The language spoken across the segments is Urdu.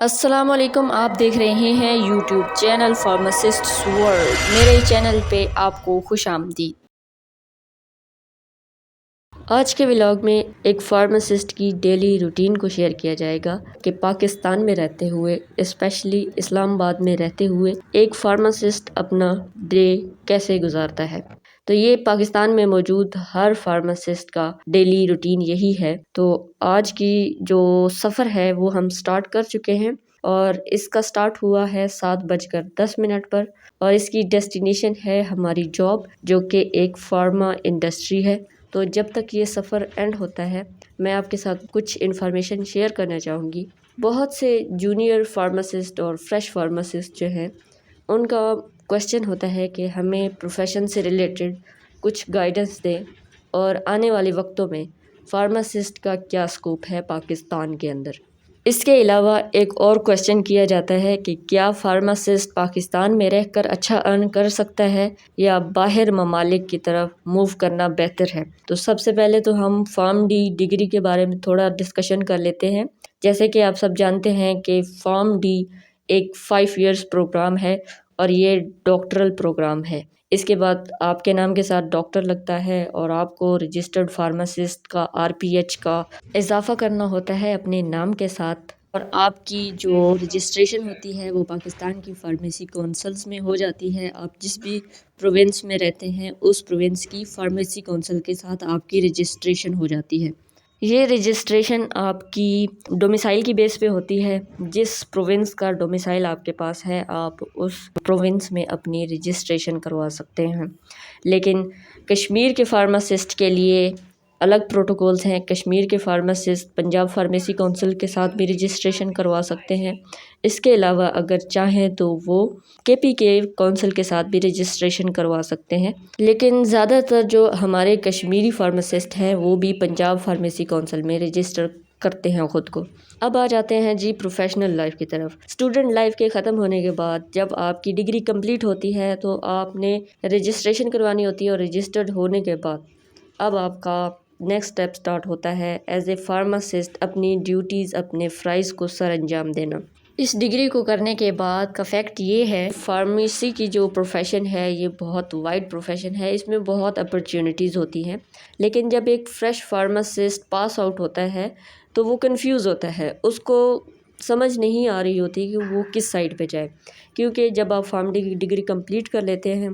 السلام علیکم، آپ دیکھ رہے ہیں یوٹیوب چینل فارماسسٹس ورلڈ۔ میرے چینل پہ آپ کو خوش آمدید۔ آج کے ولاگ میں ایک فارماسسٹ کی ڈیلی روٹین کو شیئر کیا جائے گا کہ پاکستان میں رہتے ہوئے، اسپیشلی اسلام آباد میں رہتے ہوئے، ایک فارماسسٹ اپنا ڈے کیسے گزارتا ہے۔ تو یہ پاکستان میں موجود ہر فارماسسٹ کا ڈیلی روٹین یہی ہے۔ تو آج کی جو سفر ہے وہ ہم سٹارٹ کر چکے ہیں، اور اس کا سٹارٹ ہوا ہے 7:10 پر، اور اس کی ڈیسٹینیشن ہے ہماری جاب، جو کہ ایک فارما انڈسٹری ہے۔ تو جب تک یہ سفر اینڈ ہوتا ہے، میں آپ کے ساتھ کچھ انفارمیشن شیئر کرنا چاہوں گی۔ بہت سے جونیئر فارماسسٹ اور فریش فارماسسٹ جو ہیں، ان کا کویشچن ہوتا ہے کہ ہمیں پروفیشن سے ریلیٹڈ کچھ گائیڈنس دیں، اور آنے والے وقتوں میں فارماسسٹ کا کیا اسکوپ ہے پاکستان کے اندر۔ اس کے علاوہ ایک اور کویشچن کیا جاتا ہے کہ کیا فارماسسٹ پاکستان میں رہ کر اچھا ارن کر سکتا ہے یا باہر ممالک کی طرف موو کرنا بہتر ہے۔ تو سب سے پہلے تو ہم فارم ڈی ڈگری کے بارے میں تھوڑا ڈسکشن کر لیتے ہیں۔ جیسے کہ آپ سب جانتے ہیں کہ فارم ڈی ایک 5 ایئرس پروگرام ہے، اور یہ ڈاکٹرل پروگرام ہے۔ اس کے بعد آپ کے نام کے ساتھ ڈاکٹر لگتا ہے، اور آپ کو رجسٹرڈ فارماسسٹ کا RPH کا اضافہ کرنا ہوتا ہے اپنے نام کے ساتھ، اور آپ کی جو رجسٹریشن ہوتی ہے وہ پاکستان کی فارمیسی کونسلز میں ہو جاتی ہے۔ آپ جس بھی پروونس میں رہتے ہیں، اس پروونس کی فارمیسی کونسل کے ساتھ آپ کی رجسٹریشن ہو جاتی ہے۔ یہ رجسٹریشن آپ کی ڈومیسائل کی بیس پہ ہوتی ہے۔ جس پروونس کا ڈومیسائل آپ کے پاس ہے، آپ اس پروونس میں اپنی رجسٹریشن کروا سکتے ہیں۔ لیکن کشمیر کے فارماسسٹ کے لیے الگ پروٹوکولز ہیں۔ کشمیر کے فارماسسٹ پنجاب فارمیسی کونسل کے ساتھ بھی رجسٹریشن کروا سکتے ہیں۔ اس کے علاوہ اگر چاہیں تو وہ KPK کونسل کے ساتھ بھی رجسٹریشن کروا سکتے ہیں۔ لیکن زیادہ تر جو ہمارے کشمیری فارماسسٹ ہیں، وہ بھی پنجاب فارمیسی کونسل میں رجسٹر کرتے ہیں خود کو۔ اب آ جاتے ہیں جی پروفیشنل لائف کی طرف۔ اسٹوڈنٹ لائف کے ختم ہونے کے بعد جب آپ کی ڈگری کمپلیٹ ہوتی ہے، تو آپ نے رجسٹریشن کروانی ہوتی ہے، اور رجسٹرڈ ہونے کے بعد اب آپ کا نیکسٹ اسٹیپ سٹارٹ ہوتا ہے ایز اے فارماسسٹ اپنی ڈیوٹیز، اپنے فرائض کو سر انجام دینا۔ اس ڈگری کو کرنے کے بعد کا فیکٹ یہ ہے، فارمیسی کی جو پروفیشن ہے یہ بہت وائڈ پروفیشن ہے، اس میں بہت اپرچونٹیز ہوتی ہیں۔ لیکن جب ایک فریش فارماسسٹ پاس آؤٹ ہوتا ہے تو وہ کنفیوز ہوتا ہے، اس کو سمجھ نہیں آ رہی ہوتی کہ وہ کس سائڈ پہ جائے۔ کیونکہ جب آپ فارم ڈی کی ڈگری کمپلیٹ کر لیتے ہیں،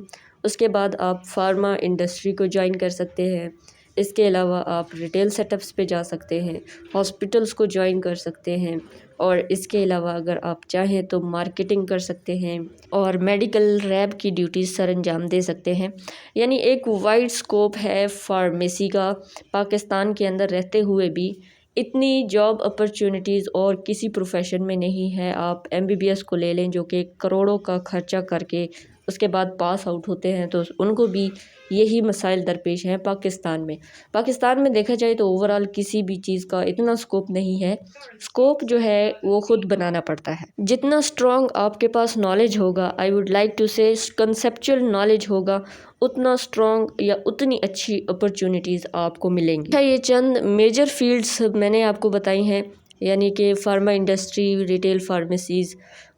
اس کے بعد آپ فارما انڈسٹری کو جوائن کر سکتے ہیں۔ اس کے علاوہ آپ ریٹیل سیٹ اپس پہ جا سکتے ہیں، ہاسپٹلس کو جوائن کر سکتے ہیں، اور اس کے علاوہ اگر آپ چاہیں تو مارکیٹنگ کر سکتے ہیں، اور میڈیکل ریپ کی ڈیوٹیز سر انجام دے سکتے ہیں۔ یعنی ایک وائڈ اسکوپ ہے فارمیسی کا۔ پاکستان کے اندر رہتے ہوئے بھی اتنی جاب اپرچونٹیز اور کسی پروفیشن میں نہیں ہے۔ آپ MBBS کو لے لیں، جو کہ کروڑوں کا خرچہ کر کے اس کے بعد پاس آؤٹ ہوتے ہیں، تو ان کو بھی یہی مسائل درپیش ہیں پاکستان میں۔ پاکستان میں دیکھا جائے تو اوورآل کسی بھی چیز کا اتنا سکوپ نہیں ہے۔ سکوپ جو ہے وہ خود بنانا پڑتا ہے۔ جتنا اسٹرانگ آپ کے پاس نالج ہوگا، آئی ووڈ لائک ٹو سے کنسیپچل نالج ہوگا، اتنا اسٹرانگ یا اتنی اچھی اپرچونٹیز آپ کو ملیں گی۔ یہ چند میجر فیلڈز میں نے آپ کو بتائی ہیں، یعنی کہ pharma industry, retail pharmacies,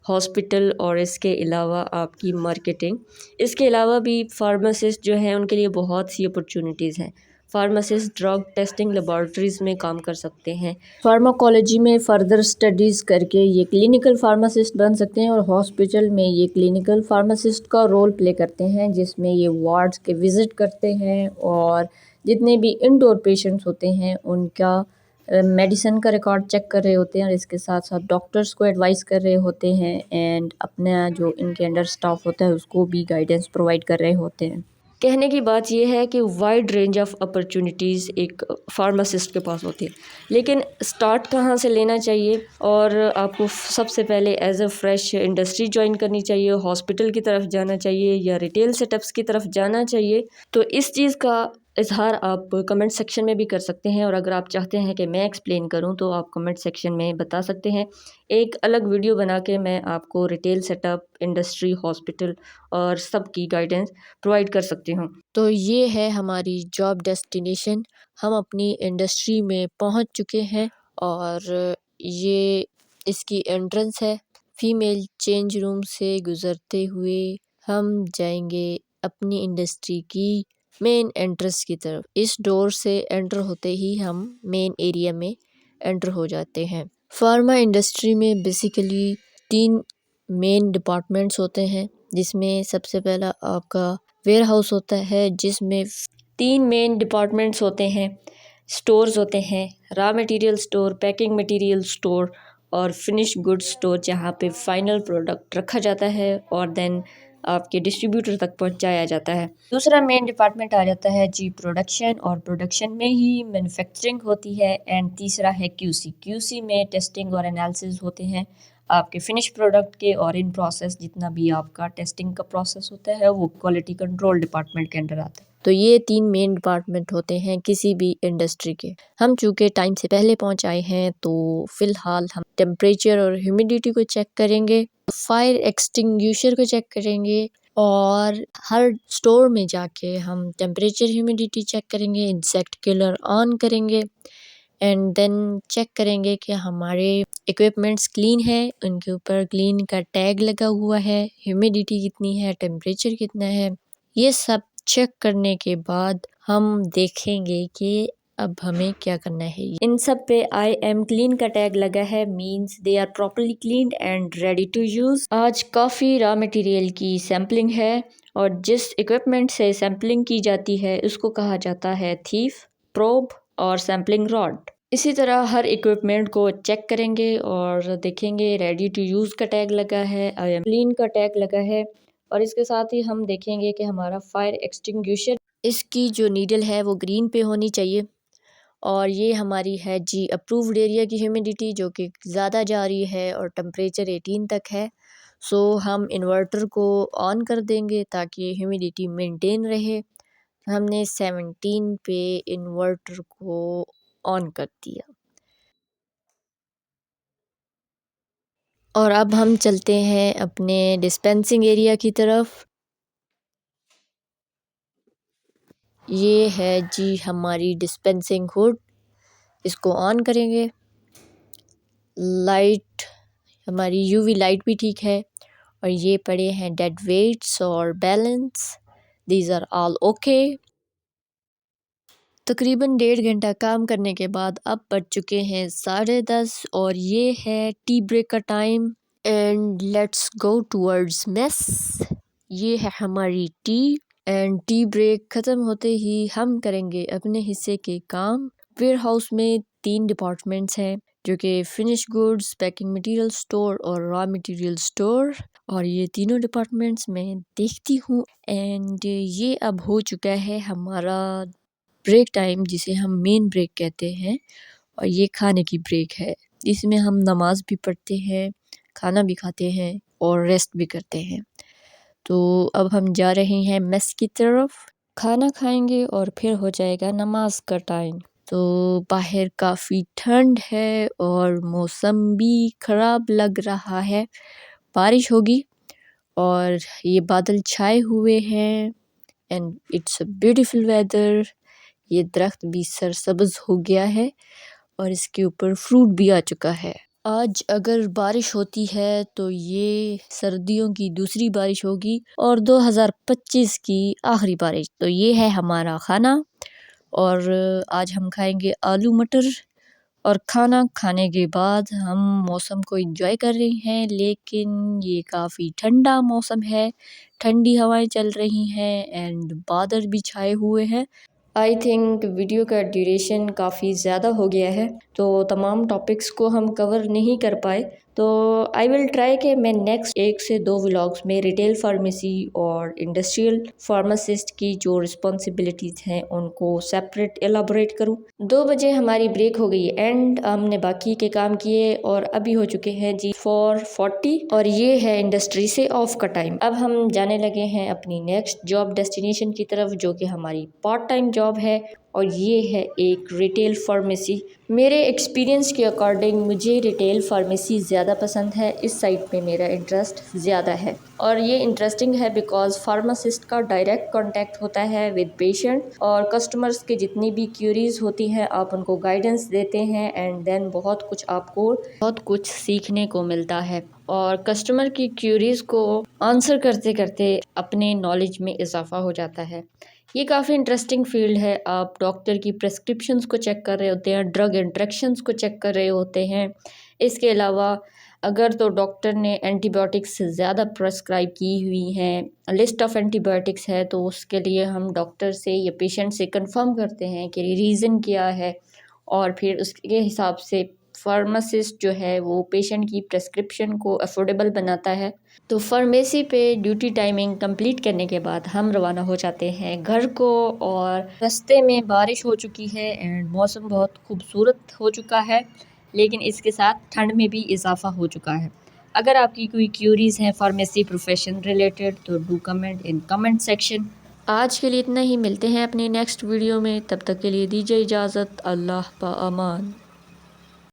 hospital, اور اس کے علاوہ آپ کی مارکیٹنگ۔ اس کے علاوہ بھی فارماسسٹ جو ہیں ان کے لیے بہت سی اپرچونٹیز ہیں۔ فارماسسٹ ڈرگ ٹیسٹنگ لیبارٹریز میں کام کر سکتے ہیں، فارماکالوجی میں فردر اسٹڈیز کر کے یہ کلینکل فارماسسٹ بن سکتے ہیں، اور ہاسپٹل میں یہ کلینکل فارماسسٹ کا رول پلے کرتے ہیں، جس میں یہ وارڈز کے وزٹ کرتے ہیں، اور جتنے بھی انڈور پیشنٹس ہوتے ہیں ان کا میڈیسن کا ریکارڈ چیک کر رہے ہوتے ہیں، اور اس کے ساتھ ساتھ ڈاکٹرز کو ایڈوائز کر رہے ہوتے ہیں، اینڈ اپنا جو ان کے انڈر اسٹاف ہوتا ہے اس کو بھی گائیڈنس پرووائڈ کر رہے ہوتے ہیں۔ کہنے کی بات یہ ہے کہ وائڈ رینج آف اپرچونٹیز ایک فارماسسٹ کے پاس ہوتی ہے، لیکن سٹارٹ کہاں سے لینا چاہیے؟ اور آپ کو سب سے پہلے as a fresh industry join کرنی چاہیے، ہاسپٹل کی طرف جانا چاہیے، یا ریٹیل سیٹ اپس کی طرف جانا چاہیے؟ تو اس چیز کا اظہار آپ کمنٹ سیکشن میں بھی کر سکتے ہیں، اور اگر آپ چاہتے ہیں کہ میں ایکسپلین کروں تو آپ کمنٹ سیکشن میں بتا سکتے ہیں۔ ایک الگ ویڈیو بنا کے میں آپ کو retail setup, industry, hospital اور سب کی گائیڈنس پرووائڈ کر سکتی ہوں۔ تو یہ ہے ہماری جاب ڈیسٹینیشن۔ ہم اپنی انڈسٹری میں پہنچ چکے ہیں، اور یہ اس کی انٹرنس ہے۔ فیمیل چینج روم سے گزرتے ہوئے ہم جائیں گے اپنی انڈسٹری کی مین انٹرنس کی طرف۔ اس ڈور سے انٹر ہوتے ہی ہم مین ایریا میں انٹر ہو جاتے ہیں۔ فارما انڈسٹری میں بیسیکلی 3 مین ڈپارٹمنٹس ہوتے ہیں، جس میں سب سے پہلا آپ کا ویئر ہاؤس ہوتا ہے، جس میں 3 مین ڈپارٹمنٹس ہوتے ہیں، سٹورز ہوتے ہیں، raw material store, packing material store اور فنش گڈ سٹور، جہاں پہ فائنل پروڈکٹ رکھا جاتا ہے اور دین آپ کے ڈسٹریبیوٹر تک پہنچایا جاتا ہے۔ دوسرا مین ڈپارٹمنٹ آ جاتا ہے جی پروڈکشن، اور پروڈکشن میں ہی مینوفیکچرنگ ہوتی ہے، اینڈ تیسرا ہے کیو سی۔ کیو سی میں ٹیسٹنگ اور انالیسز ہوتے ہیں آپ کے فنش پروڈکٹ کے، اور ان پروسیس جتنا بھی آپ کا ٹیسٹنگ کا پروسیس ہوتا ہے وہ کوالٹی کنٹرول ڈپارٹمنٹ کے انڈر آتا ہے۔ تو یہ 3 مین ڈپارٹمنٹ ہوتے ہیں کسی بھی انڈسٹری کے۔ ہم چونکہ ٹائم سے پہلے پہنچ آئے ہیں تو فی الحال ہم ٹیمپریچر اور ہیومیڈیٹی کو چیک کریں گے، فائر ایکسٹنگوشر کو چیک کریں گے، اور ہر سٹور میں جا کے ہم ٹیمپریچر ہیومیڈیٹی چیک کریں گے، انسیکٹ کلر آن کریں گے، اینڈ دین چیک کریں گے کہ ہمارے اکوپمنٹس کلین ہے، ان کے اوپر کلین کا ٹیگ لگا ہوا ہے، ہیومیڈیٹی کتنی ہے، ٹیمپریچر کتنا ہے۔ یہ سب چیک کرنے کے بعد ہم دیکھیں گے کہ اب ہمیں کیا کرنا ہے۔ ان سب پہ آئی ایم کلین کا ٹیگ لگا ہے، means they are properly cleaned and ready to use. آج کافی را مٹیریل کی سیمپلنگ ہے، اور جس اکوپمنٹ سے سیمپلنگ کی جاتی ہے اس کو کہا جاتا ہے تھیف، پروب اور سیمپلنگ راڈ۔ اسی طرح ہر اکوپمنٹ کو چیک کریں گے اور دیکھیں گے ریڈی ٹو یوز کا ٹیگ لگا ہے، آئی ایم کلین کا ٹیگ لگا ہے، اور اس کے ساتھ ہی ہم دیکھیں گے کہ ہمارا فائر ایکسٹنگوشر، اس کی جو نیڈل ہے وہ گرین پہ ہونی چاہیے، اور یہ ہماری ہے جی اپرووڈ ایریا کی ہیومیڈیٹی جو کہ زیادہ جا رہی ہے اور ٹمپریچر 18 تک ہے۔ سو ہم انورٹر کو آن کر دیں گے تاکہ ہیومیڈیٹی مینٹین رہے۔ ہم نے 17 پہ انورٹر کو آن کر دیا، اور اب ہم چلتے ہیں اپنے ڈسپینسنگ ایریا کی طرف۔ یہ ہے جی ہماری ڈسپینسنگ ہوڈ، اس کو آن کریں گے۔ لائٹ ہماری یو وی لائٹ بھی ٹھیک ہے، اور یہ پڑے ہیں ڈیڈ ویٹس اور balance, these are all okay. تقریباً 1.5 گھنٹہ کام کرنے کے بعد اب بج چکے ہیں 10:30، اور یہ ہے ٹی بریک کا time, and let's go towards mass. یہ ہے ہماری ٹی، اینڈ ٹی بریک ختم ہوتے ہی ہم کریں گے اپنے حصے کے کام۔ ویئر ہاؤس میں 3 ڈپارٹمنٹس ہیں جو کہ finish goods, packing material store اور را مٹیریل سٹور، اور یہ تینوں ڈپارٹمنٹس میں دیکھتی ہوں۔ اینڈ یہ اب ہو چکا ہے ہمارا بریک ٹائم، جسے ہم مین بریک کہتے ہیں، اور یہ کھانے کی بریک ہے۔ اس میں ہم نماز بھی پڑھتے ہیں، کھانا بھی کھاتے ہیں اور ریسٹ بھی کرتے ہیں۔ تو اب ہم جا رہے ہیں میس کی طرف، کھانا کھائیں گے اور پھر ہو جائے گا نماز کا ٹائم۔ تو باہر کافی ٹھنڈ ہے اور موسم بھی خراب لگ رہا ہے، بارش ہوگی، اور یہ بادل چھائے ہوئے ہیں، and it's a beautiful weather. یہ درخت بھی سرسبز ہو گیا ہے اور اس کے اوپر فروٹ بھی آ چکا ہے۔ آج اگر بارش ہوتی ہے تو یہ سردیوں کی دوسری بارش ہوگی اور 2025 کی آخری بارش۔ تو یہ ہے ہمارا کھانا، اور آج ہم کھائیں گے آلو مٹر، اور کھانا کھانے کے بعد ہم موسم کو انجوائے کر رہے ہیں، لیکن یہ کافی ٹھنڈا موسم ہے، ٹھنڈی ہوائیں چل رہی ہیں، اینڈ بادل بھی چھائے ہوئے ہیں۔ آئی تھنک ویڈیو کا ڈیوریشن کافی زیادہ ہو گیا ہے، تو تمام ٹاپکس کو ہم کور نہیں کر پائے، تو آئی ول ٹرائی کہ میں نیکسٹ 1 سے 2 ولاگس میں ریٹیل فارمیسی اور انڈسٹریل فارماسسٹ کی جو رسپانسبلٹیز ہیں ان کو سیپریٹ ایلابوریٹ کروں۔ 2 بجے ہماری بریک ہو گئی، اینڈ ہم نے باقی کے کام کیے اور ابھی ہو چکے ہیں جی 4:40، اور یہ ہے انڈسٹری سے آف کا ٹائم۔ اب ہم جانے لگے ہیں اپنی نیکسٹ جاب ڈیسٹینیشن کی طرف، جو کہ ہماری پارٹ ٹائم جاب ہے، اور یہ ہے ایک ریٹیل فارمیسی۔ میرے ایکسپیرینس کے اکارڈنگ مجھے ریٹیل فارمیسی زیادہ پسند ہے، اس سائٹ پہ میرا انٹرسٹ زیادہ ہے، اور یہ انٹرسٹنگ ہے بیکاز فارماسسٹ کا ڈائریکٹ کانٹیکٹ ہوتا ہے ود پیشنٹ، اور کسٹمرز کے جتنی بھی کیوریز ہوتی ہیں آپ ان کو گائیڈنس دیتے ہیں، اینڈ دین بہت کچھ سیکھنے کو ملتا ہے، اور کسٹمر کی کیوریز کو آنسر کرتے کرتے اپنے نالج میں اضافہ ہو جاتا ہے۔ یہ کافی انٹرسٹنگ فیلڈ ہے، آپ ڈاکٹر کی پرسکرپشنز کو چیک کر رہے ہوتے ہیں، ڈرگ انٹریکشنز کو چیک کر رہے ہوتے ہیں۔ اس کے علاوہ اگر تو ڈاکٹر نے اینٹی بایوٹکس زیادہ پرسکرائب کی ہوئی ہیں، لسٹ آف اینٹی بایوٹکس ہے، تو اس کے لیے ہم ڈاکٹر سے یا پیشنٹ سے کنفرم کرتے ہیں کہ ریزن کیا ہے، اور پھر اس کے حساب سے فارماسسٹ جو ہے وہ پیشنٹ کی پرسکرپشن کو افورڈیبل بناتا ہے۔ تو فارمیسی پہ ڈیوٹی ٹائمنگ کمپلیٹ کرنے کے بعد ہم روانہ ہو جاتے ہیں گھر کو، اور رستے میں بارش ہو چکی ہے اینڈ موسم بہت خوبصورت ہو چکا ہے، لیکن اس کے ساتھ ٹھنڈ میں بھی اضافہ ہو چکا ہے۔ اگر آپ کی کوئی کیوریز ہیں فارمیسی پروفیشن ریلیٹڈ تو do comment in comment section. آج کے لیے اتنا ہی، ملتے ہیں اپنی نیکسٹ ویڈیو میں، تب تک کے لیے دیجیے اجازت، اللہ پا امان۔